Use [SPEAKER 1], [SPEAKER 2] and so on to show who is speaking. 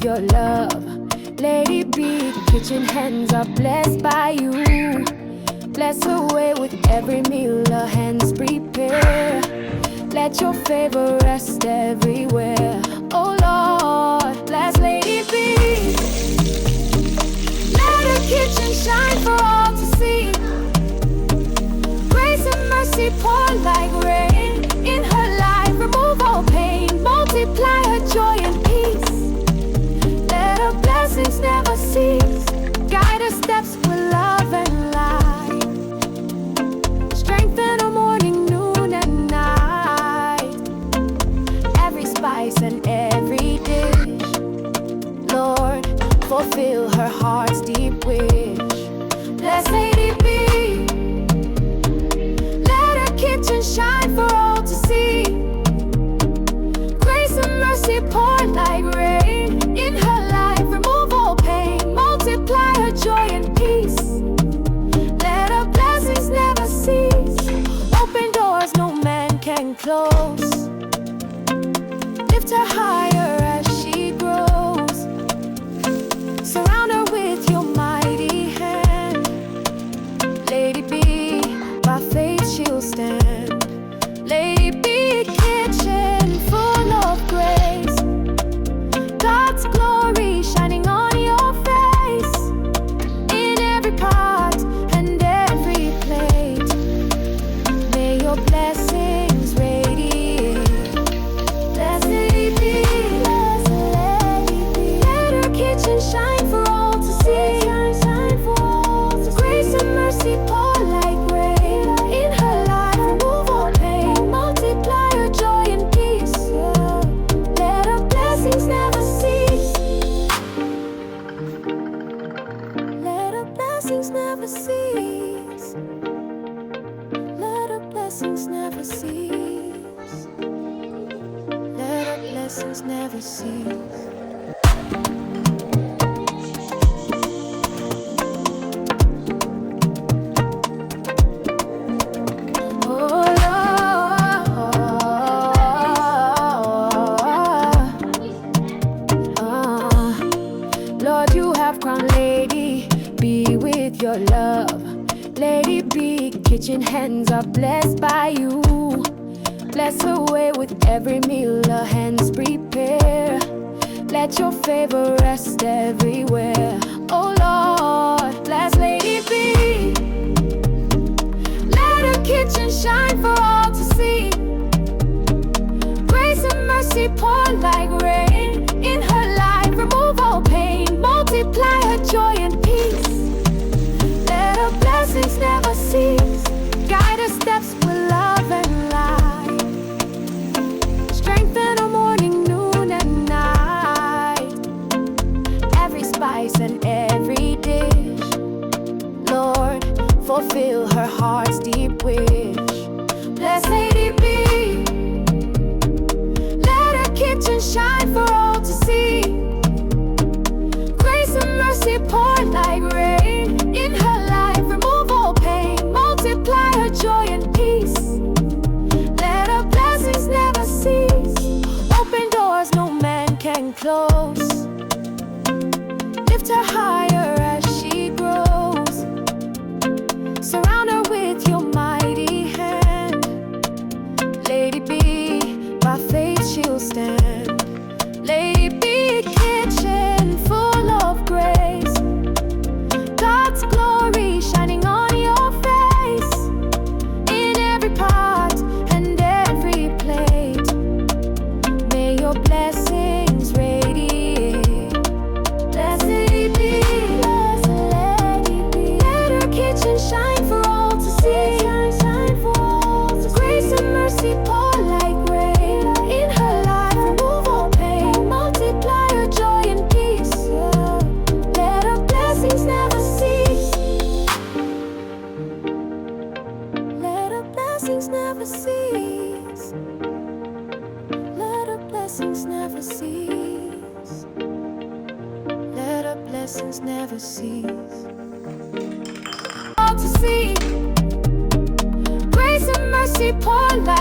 [SPEAKER 1] your love. Lady B, kitchen hands are blessed by you. Bless her way with every meal her hands prepare. Let your favor rest everywhere. Oh Lord, bless Lady B. Let her kitchen shine for all to see. Grace and mercy pour like rain in her life. Remove all pain, multiply her joy and peace. Let her blessings never cease. Guide her steps with love and light. Strengthen her morning, noon and night. Every spice and every dish, Lord, fulfill her heart's deep wish. Bless Lady B. Let her kitchen shine for all to see. Grace and mercy pour like rain in her life. Remove all pain, multiply her joy and peace. Let her blessings never cease. Open doors no man can close. Lift her higher as she grows. Surround her with your mighty hand. Lady B, by faith she'll stand. Lady B, kitchen full of grace. God's glory shining on your face. In every pot and every plate, may your blessings radiate. Bless Lady B, bless Lady B. Let her kitchen shine for all to see. Grace and mercy pour like rain in her life. Remove all pain, multiply her joy and peace. Let her blessings never cease. Let her blessings never cease. Let her blessings never cease. Let her blessings never cease. Lord, you have crowned Lady B with your love. Lady B, kitchen hands are blessed by you. Bless her way with every meal her hands prepare. Let your favor rest everywhere. Oh Lord, bless Lady B. Let her kitchen shine for all to see. Grace and mercy pour like rain in her life. Remove all pain, multiply her joy and peace. Let her blessings never cease. Guide her steps with love and light. Strengthen her morning, noon and night. Every spice and every dish, Lord, fulfill her heart's deep wish. Bless Lady B. Let her kitchen shine for all to see. Grace and mercy pour like rain in her life. Remove all pain, multiply her joy and peace. Let her blessings never cease. Open doors no man can close. Lift her higher as she grows. Surround her with your mighty hand. Lady B, by faith she'll stand. Lady B, kitchen full of grace. God's glory shining on your face. In every pot and every plate, may your blessings radiate. Bless Lady B, bless Lady B. Let her kitchen shine for all to see. Grace and mercy pour like rain in her life. Remove all pain, multiply her joy and peace. Let her blessings never cease. Let her blessings never cease. Let her blessings never cease. Let her blessings never cease. All to see. Grace and mercy pour like